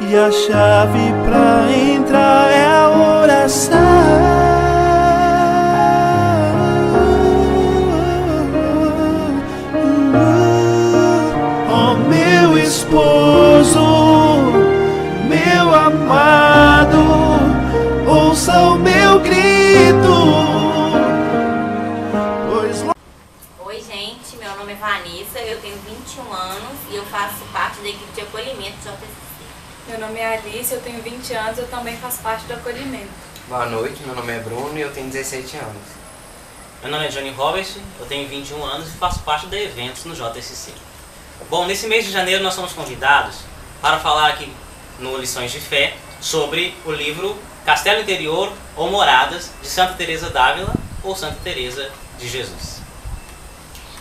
E a chave pra entrar é a oração. Oh, meu esposo, meu amado, ouça o meu grito. Oi gente, meu nome é Vanessa, eu tenho 21 anos e eu faço parte da equipe de acolhimento de JTCC. Meu nome é Alice, eu tenho 20 anos e eu também faço parte do acolhimento. Boa noite, meu nome é Bruno e eu tenho 17 anos. Meu nome é Johnny Roberts, eu tenho 21 anos e faço parte de eventos no JSC. Bom, nesse mês de janeiro nós somos convidados para falar aqui no Lições de Fé sobre o livro Castelo Interior ou Moradas de Santa Teresa d'Ávila ou Santa Teresa de Jesus.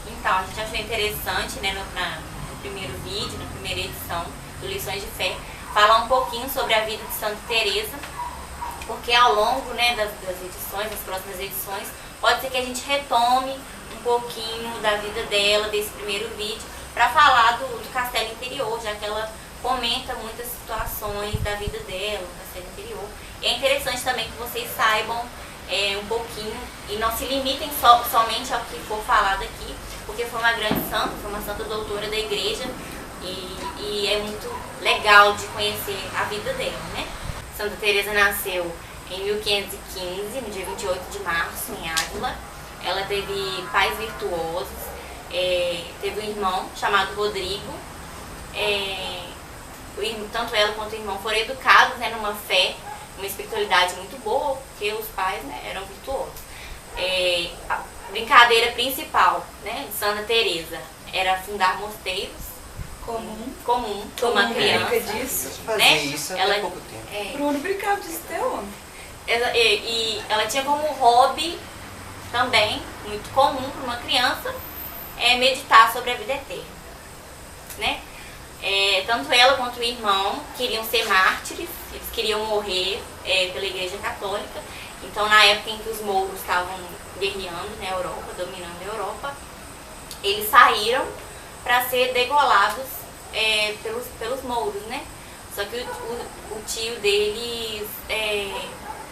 Então, a gente achou interessante, né, no primeiro vídeo, na primeira edição do Lições de Fé, falar um pouquinho sobre a vida de Santa Teresa, porque ao longo, né, das edições, das próximas edições, pode ser que a gente retome um pouquinho da vida dela, desse primeiro vídeo, para falar do Castelo Interior, já que ela comenta muitas situações da vida dela, do Castelo Interior. E é interessante também que vocês saibam um pouquinho e não se limitem somente ao que for falado aqui, porque foi uma grande santa, foi uma santa doutora da igreja e é muito legal de conhecer a vida dela, né? Santa Teresa nasceu em 1515, no dia 28 de março, em Ávila. Ela teve pais virtuosos, teve um irmão chamado Rodrigo. Tanto ela quanto o irmão foram educados, né, numa fé, uma espiritualidade muito boa, porque os pais, né, eram virtuosos. A brincadeira principal, né, de Santa Teresa era fundar mosteiros. Comum para uma criança. Disso. Fazer isso há pouco tempo. Bruno brincava disso até ontem. E ela tinha como hobby também, muito comum para uma criança, meditar sobre a vida eterna, né? Tanto ela quanto o irmão queriam ser mártires, eles queriam morrer pela Igreja Católica. Então, na época em que os mouros estavam guerreando na Europa, dominando a Europa, eles saíram para ser degolados pelos mouros, né? Só que o tio deles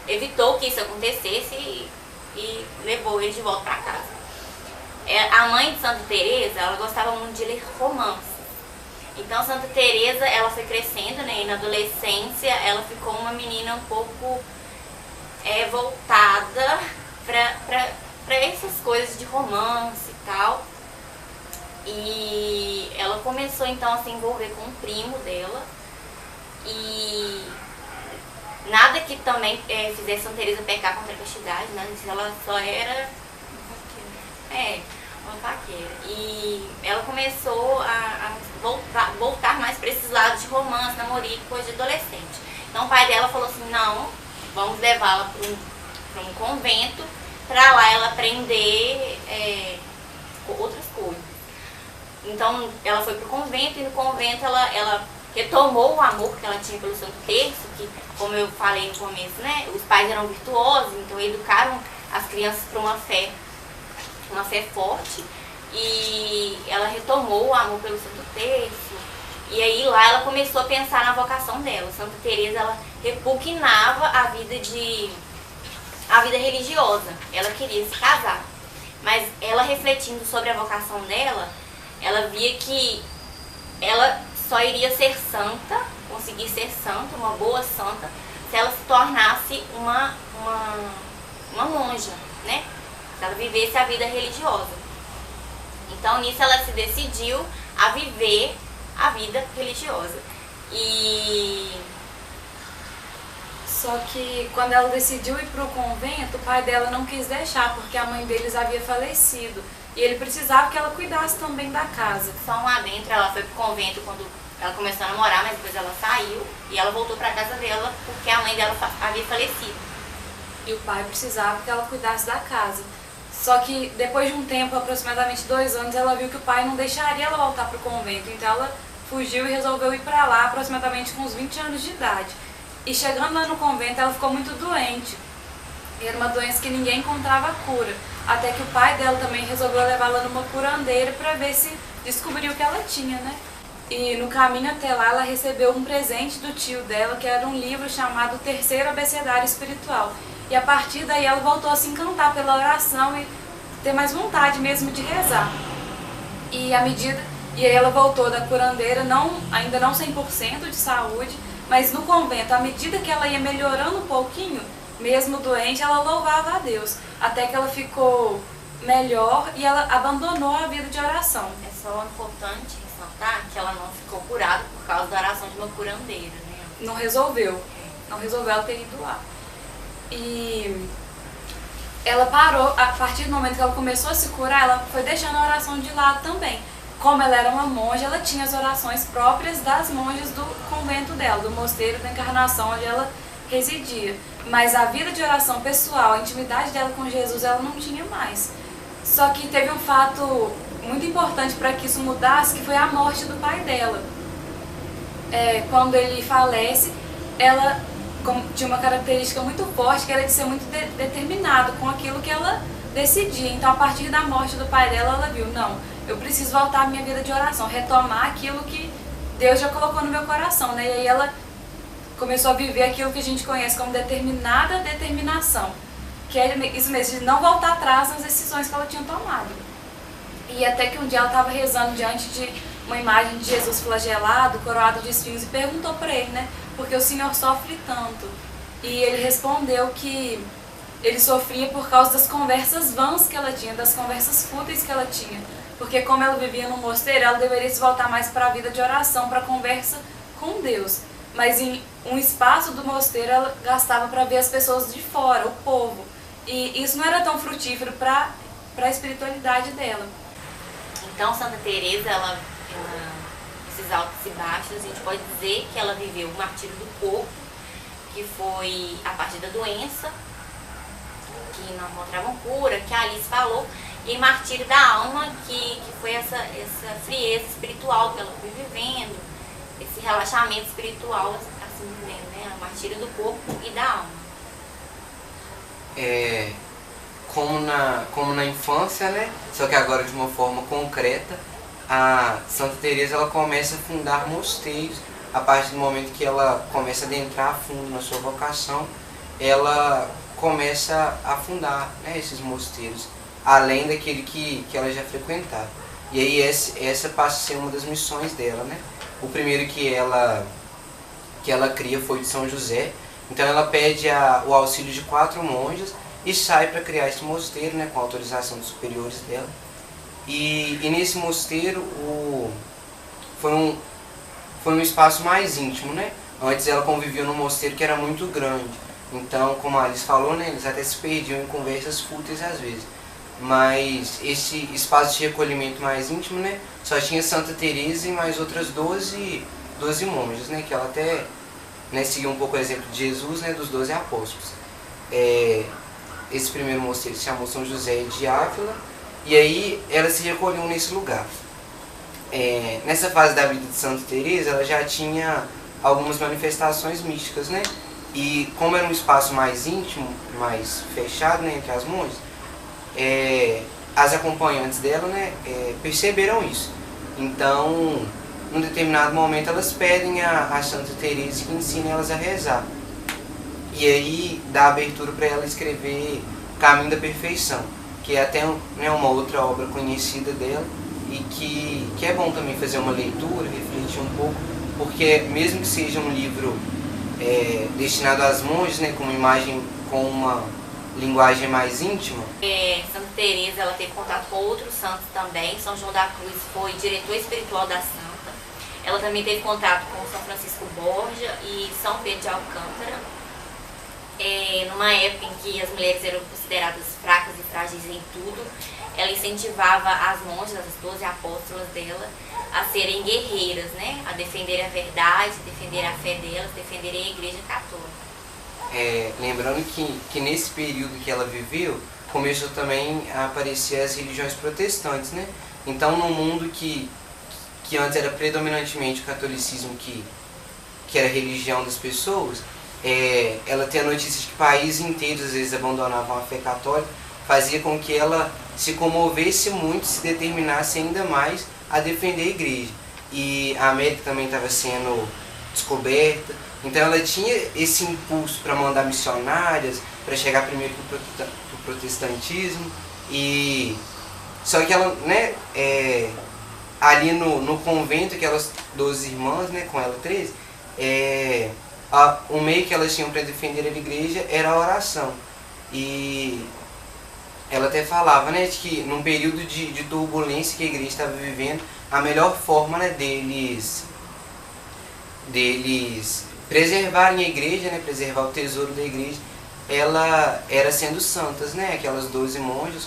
evitou que isso acontecesse e levou eles de volta para casa. A mãe de Santa Teresa, ela gostava muito de ler romances. Então Santa Teresa, ela foi crescendo, né? E na adolescência ela ficou uma menina um pouco voltada para essas coisas de romance e tal. E ela começou então a se envolver com um primo dela. E nada que também fizesse Santa Teresa pecar contra a castidade, né? Ela só era uma vaqueira. E ela começou a voltar mais para esses lados de romance, namorico, coisa de adolescente. Então o pai dela falou assim, não, vamos levá-la para um convento, para lá ela aprender outras coisas. Então ela foi para o convento e no convento ela retomou o amor que ela tinha pelo Santo Terço, que, como eu falei no começo, né, os pais eram virtuosos, então educaram as crianças para uma fé forte, e ela retomou o amor pelo Santo Terço, e aí lá ela começou a pensar na vocação dela. Santa Teresa, ela repugnava a vida religiosa, ela queria se casar, mas ela refletindo sobre a vocação dela, ela via que ela só iria ser santa, conseguir ser santa, uma boa santa, se ela se tornasse uma monja, né? Se ela vivesse a vida religiosa. Então nisso ela se decidiu a viver a vida religiosa. Só que quando ela decidiu ir para o convento, o pai dela não quis deixar, porque a mãe deles havia falecido. E ele precisava que ela cuidasse também da casa. Só um adentro, ela foi pro convento quando ela começou a namorar, mas depois ela saiu e ela voltou para casa dela porque a mãe dela havia falecido. E o pai precisava que ela cuidasse da casa. Só que depois de um tempo, aproximadamente 2 anos, ela viu que o pai não deixaria ela voltar pro convento. Então ela fugiu e resolveu ir para lá, aproximadamente com uns 20 anos de idade. E chegando lá no convento, ela ficou muito doente. Era uma doença que ninguém encontrava cura. Até que o pai dela também resolveu levá-la numa curandeira para ver se descobriu o que ela tinha, né? E no caminho até lá, ela recebeu um presente do tio dela, que era um livro chamado Terceiro Abecedário Espiritual. E a partir daí ela voltou a se encantar pela oração e ter mais vontade mesmo de rezar. E aí ela voltou da curandeira, ainda não 100% de saúde, mas no convento, à medida que ela ia melhorando um pouquinho, mesmo doente, ela louvava a Deus, até que ela ficou melhor e ela abandonou a vida de oração. É só importante ressaltar que ela não ficou curada por causa da oração de uma curandeira, né? Não resolveu ela ter ido lá. E ela parou, a partir do momento que ela começou a se curar, ela foi deixando a oração de lado também. Como ela era uma monja, ela tinha as orações próprias das monjas do convento dela, do mosteiro da Encarnação, onde ela residia. Mas a vida de oração pessoal, a intimidade dela com Jesus, ela não tinha mais. Só que teve um fato muito importante para que isso mudasse, que foi a morte do pai dela. Quando ele falece, ela tinha uma característica muito forte, que era de ser muito determinada com aquilo que ela decidia. Então, a partir da morte do pai dela, ela viu, não, eu preciso voltar à minha vida de oração, retomar aquilo que Deus já colocou no meu coração, né? E aí ela começou a viver aquilo que a gente conhece como determinada determinação, que é isso mesmo, de não voltar atrás nas decisões que ela tinha tomado. E até que um dia ela estava rezando diante de uma imagem de Jesus flagelado, coroado de espinhos, e perguntou para ele, né, porque o Senhor sofre tanto? E ele respondeu que ele sofria por causa das conversas vãs que ela tinha, das conversas fúteis que ela tinha. Porque como ela vivia no mosteiro, ela deveria se voltar mais para a vida de oração, para a conversa com Deus. Mas em um espaço do mosteiro ela gastava para ver as pessoas de fora, o povo. E isso não era tão frutífero para a espiritualidade dela. Então, Santa Teresa, ela esses altos e baixos, a gente pode dizer que ela viveu o martírio do corpo, que foi a partir da doença, que não encontravam cura, que a Alice falou, e martírio da alma, que foi essa frieza espiritual que ela foi vivendo, esse relaxamento espiritual, assim dizendo, né? O martírio do corpo e da alma. Como na infância, né? Só que agora de uma forma concreta, a Santa Teresa ela começa a fundar mosteiros. A partir do momento que ela começa a adentrar a fundo na sua vocação, ela começa a fundar, né, esses mosteiros, além daquele que ela já frequentava. E aí essa passa a ser uma das missões dela, né? O primeiro que ela cria foi de São José. Então ela pede o auxílio de 4 monjas e sai para criar esse mosteiro, né, com a autorização dos superiores dela. E nesse mosteiro foi um espaço mais íntimo, né? Antes ela convivia num mosteiro que era muito grande. Então, como a Alice falou, né, eles até se perdiam em conversas fúteis às vezes. Mas esse espaço de recolhimento mais íntimo, né, só tinha Santa Teresa e mais outras 12 monjas, né, que ela até, né, seguiu um pouco o exemplo de Jesus, né, dos 12 apóstolos. Esse primeiro mosteiro se chamou São José de Ávila, e aí ela se recolheu nesse lugar. Nessa fase da vida de Santa Teresa, ela já tinha algumas manifestações místicas, né? E como era um espaço mais íntimo, mais fechado, né, entre as monjas, as acompanhantes dela, né, perceberam isso. Então, num determinado momento, elas pedem a Santa Teresa que ensine elas a rezar. E aí dá abertura para ela escrever Caminho da Perfeição, que é até, né, uma outra obra conhecida dela, e que é bom também fazer uma leitura, refletir um pouco, porque mesmo que seja um livro destinado às monjas, né, com uma linguagem mais íntima. Santa Teresa, ela teve contato com outros santos também. São João da Cruz foi diretor espiritual da santa. Ela também teve contato com São Francisco Borja e São Pedro de Alcântara. Numa época em que as mulheres eram consideradas fracas e frágeis em tudo, ela incentivava as monjas, as 12 apóstolas dela, a serem guerreiras, né? A defender a verdade, defender a fé delas, defenderem a Igreja Católica. Lembrando que nesse período que ela viveu, começou também a aparecer as religiões protestantes, né? Então, num mundo que antes era predominantemente o catolicismo, que era a religião das pessoas, ela tem a notícia de que países inteiros às vezes abandonavam a fé católica, fazia com que ela se comovesse muito, se determinasse ainda mais a defender a igreja. e a América também estava sendo descoberta. Então ela tinha esse impulso para mandar missionárias, para chegar primeiro para o protestantismo. E só que ela, né, ali no convento, aquelas 12 irmãs, né, com ela 13, o meio que elas tinham para defender a igreja era a oração. E ela até falava, né, de que num período de turbulência que a igreja estava vivendo, a melhor forma, né, deles preservarem a igreja, né, preservar o tesouro da igreja, ela era sendo santas, né, aquelas 12 monjas,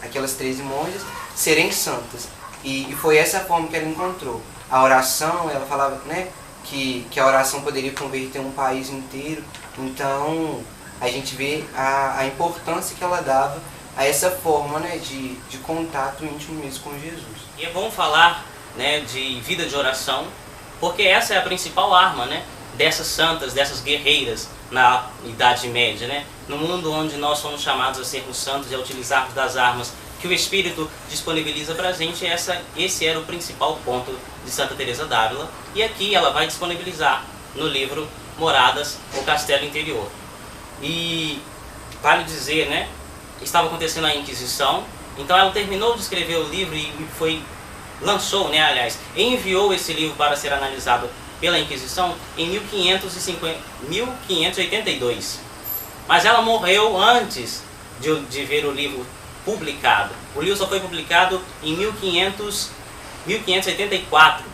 aquelas 13 monjas, serem santas. E foi essa forma que ela encontrou. A oração, ela falava, né, que a oração poderia converter um país inteiro. Então a gente vê a importância que ela dava a essa forma, né, de contato íntimo mesmo com Jesus. E é bom falar, né, de vida de oração, porque essa é a principal arma, né, dessas santas, dessas guerreiras na Idade Média, né? No mundo onde nós somos chamados a sermos santos e a utilizarmos das armas que o Espírito disponibiliza para a gente, esse era o principal ponto de Santa Teresa d'Ávila. E aqui ela vai disponibilizar no livro Moradas, o Castelo Interior. E vale dizer, né, estava acontecendo a Inquisição, então ela terminou de escrever o livro e enviou esse livro para ser analisado pela Inquisição em 1582. Mas ela morreu antes de ver o livro publicado. O livro só foi publicado em 1584.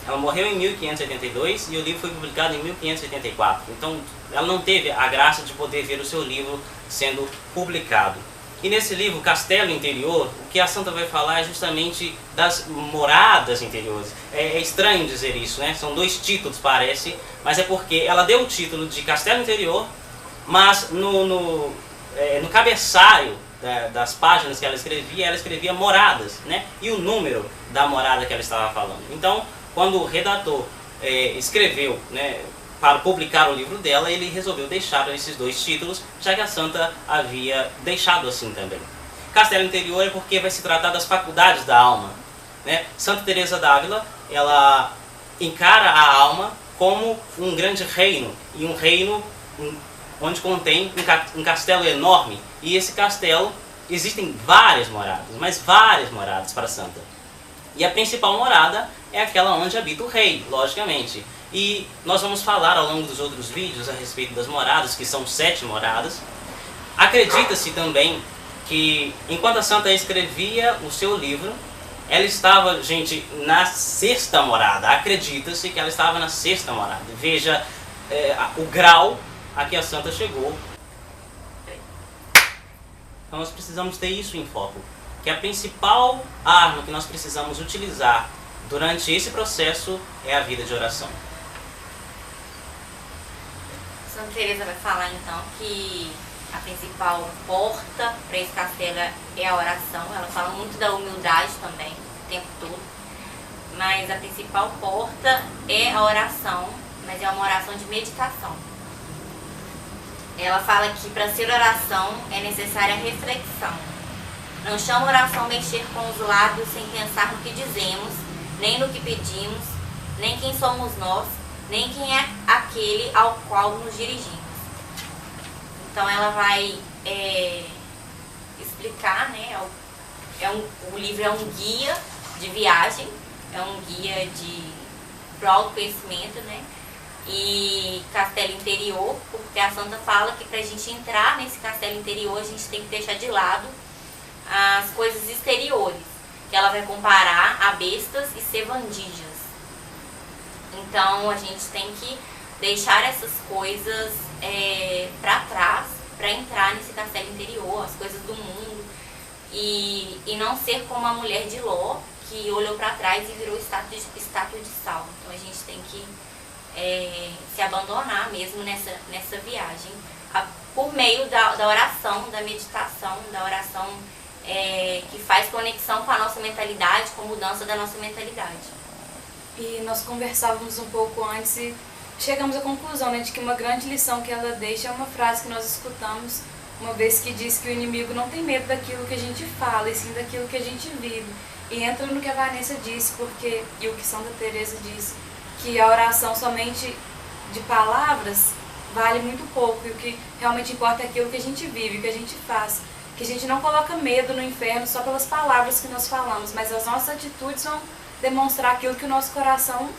Ela morreu em 1582 e o livro foi publicado em 1584. Então ela não teve a graça de poder ver o seu livro sendo publicado. E nesse livro, Castelo Interior, o que a santa vai falar é justamente das moradas interiores. É estranho dizer isso, né? São dois títulos, parece, mas é porque ela deu o título de Castelo Interior, mas no cabeçalho das páginas que ela escrevia moradas, né? E o número da morada que ela estava falando. Então, quando o redator escreveu, né, para publicar o livro dela, ele resolveu deixar esses dois títulos, já que a santa havia deixado assim também. Castelo Interior é porque vai se tratar das faculdades da alma, né? Santa Teresa d'Ávila, ela encara a alma como um grande reino, e um reino onde contém um castelo enorme, e esse castelo existem várias moradas, mas várias moradas para a santa. E a principal morada é aquela onde habita o rei, logicamente. E nós vamos falar ao longo dos outros vídeos a respeito das moradas, que são 7 moradas. Acredita-se também que enquanto a santa escrevia o seu livro, ela estava, gente, na 6ª morada. Acredita-se que ela estava na 6ª morada. Veja o grau a que a santa chegou. Então nós precisamos ter isso em foco, que a principal arma que nós precisamos utilizar durante esse processo é a vida de oração. Santa Teresa vai falar então que a principal porta para esse castelo é a oração. Ela fala muito da humildade também, o tempo todo. Mas a principal porta é a oração, mas é uma oração de meditação. Ela fala que para ser oração é necessária a reflexão. Não chama oração mexer com os lábios sem pensar no que dizemos, nem no que pedimos, nem quem somos nós, nem quem é aquele ao qual nos dirigimos. Então ela vai explicar, né? O livro é um guia de viagem, é um guia para o autoconhecimento, né? E castelo interior, porque a santa fala que para a gente entrar nesse castelo interior a gente tem que deixar de lado as coisas exteriores, que ela vai comparar a bestas e sevandijas. Então a gente tem que deixar essas coisas para trás para entrar nesse castelo interior, as coisas do mundo, e não ser como a mulher de Ló, que olhou para trás e virou estátua de sal. Então a gente tem que se abandonar mesmo nessa viagem, por meio da oração, da meditação, da oração que faz conexão com a nossa mentalidade, com a mudança da nossa mentalidade. E nós conversávamos um pouco antes e chegamos à conclusão, né, de que uma grande lição que ela deixa é uma frase que nós escutamos uma vez, que diz que o inimigo não tem medo daquilo que a gente fala, e sim daquilo que a gente vive. E entra no que a Vanessa disse, porque, e o que Santa Teresa disse, que a oração somente de palavras vale muito pouco, e o que realmente importa é aquilo que a gente vive, o que a gente faz. Que a gente não coloca medo no inferno só pelas palavras que nós falamos, mas as nossas atitudes vão demonstrar aquilo que o nosso coração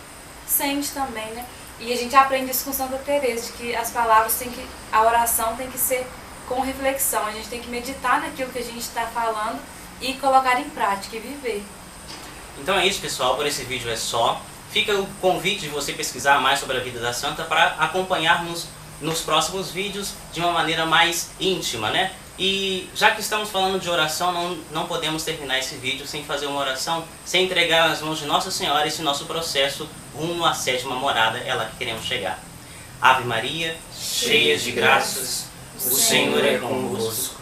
sente também, né? E a gente aprende isso com Santa Teresa, de que as palavras a oração tem que ser com reflexão, a gente tem que meditar naquilo que a gente está falando e colocar em prática e viver. Então é isso, pessoal, por esse vídeo é só. Fica o convite de você pesquisar mais sobre a vida da Santa para acompanharmos nos próximos vídeos de uma maneira mais íntima, né? E já que estamos falando de oração, não podemos terminar esse vídeo sem fazer uma oração, sem entregar nas mãos de Nossa Senhora esse nosso processo rumo à 7ª morada, é lá que queremos chegar. Ave Maria, cheia de graças, o Senhor é convosco.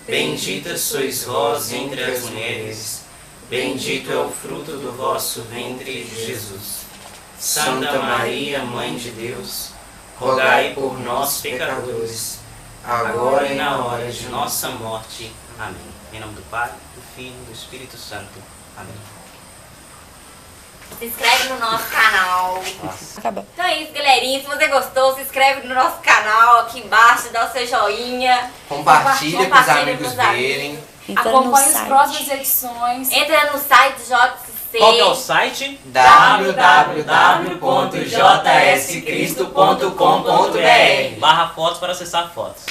Bendita sois vós entre as mulheres, bendito é o fruto do vosso ventre, Jesus. Santa Maria, Mãe de Deus, rogai por nós, pecadores, agora e na hora de nossa morte. Amém. Em nome do Pai, do Filho e do Espírito Santo. Amém. Se inscreve no nosso canal. Nossa. Acaba. Então é isso, galerinha. Se você gostou, se inscreve no nosso canal aqui embaixo, dá o seu joinha. Compartilha para os amigos verem. Entra no Acompanhe as site. próximas edições. Entra no site do JSC. Qual que é o site? www.jscristo.com.br/fotos para acessar fotos.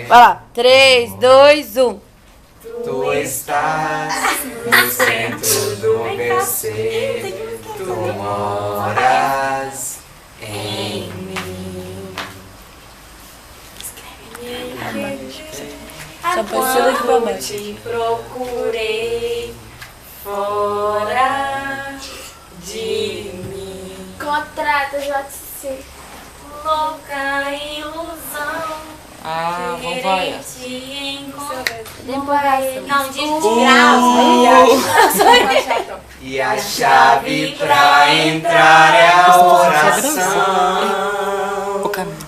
Vai lá. 3, 2, 1. Tu estás no centro do meu ser, tu moras em mim. Só precisa que promete. Te procurei fora de mim. Contrata JC. Louca ilusão. Ah, vamos Querer lá. te encontrar. Decoração. Não, de grau. E a chave pra entrar é a oração. O caminho.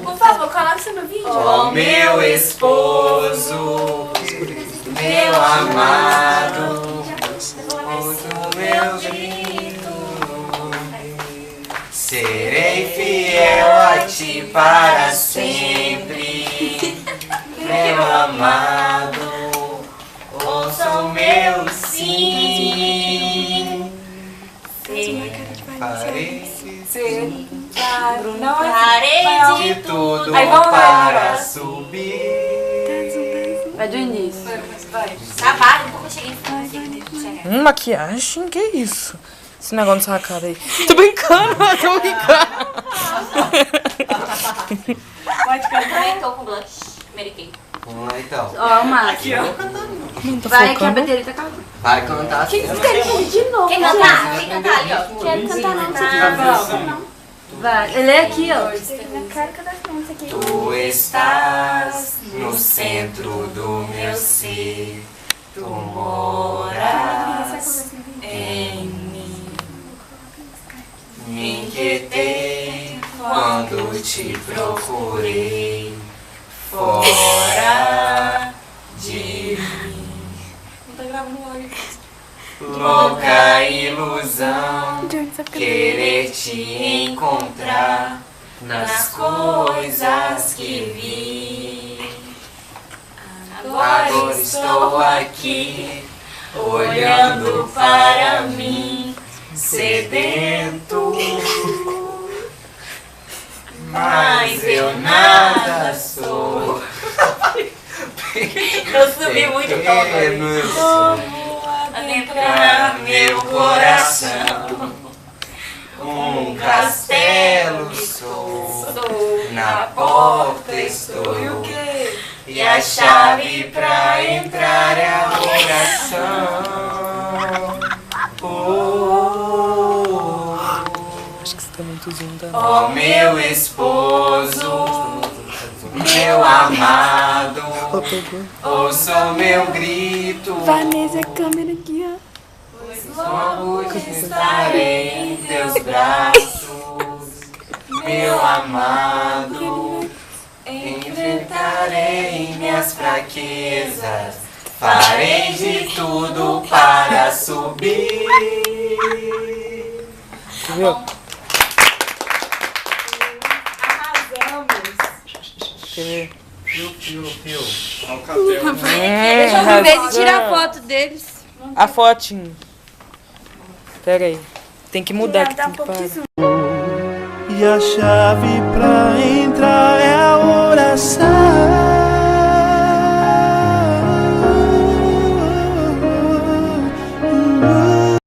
Por favor, coloque isso no vídeo. Ó meu esposo, meu amado, ouça o meu grito. Serei fiel a ti para sempre, meu amado, ouça o meu sim. Farei Parei de tudo Aí vamos lá, para agora. subir. Vai do início. Trabalho, um pouco eu cheguei. Maquiagem? Que isso? Esse negócio na sua cara aí. Tô brincando, tô brincando. Também tô com blush. Meriquei. Vamos lá então. Ó, o Márcio. Vai que a bateria tá acabando. Vai cantar assim. Vocês querem fazer de novo? Quem cantar? Quem cantar ali, ó. Quero cantar não, você não. Vai. Ele é aqui, ó. Eu quero cantar não, isso aqui. Tu estás no centro do meu ser, tu moras em mim. Me inquietei quando te procurei fora de mim. Não tá gravando logo. Louca ilusão, querer te encontrar nas coisas que vi. Agora estou aqui, olhando para mim, sedento. Mas eu nada sou. Eu subi muito todo. Adentrar meu coração, um castelo sou, na porta estou, e a chave pra entrar é a oração. Acho que você tá muito zoom, tá? Ó meu esposo, meu amado, ouça o meu grito. Vanessa, a câmera aqui, ó. Logo estarei em teus braços, meu amado. Enfrentarei minhas fraquezas, farei de tudo para subir. Viu? Arrasamos. Piu. Deixa eu ver se tira a foto deles. A fotinho. Pera aí. Tem que mudar aqui. Tem que parar. E a chave pra entrar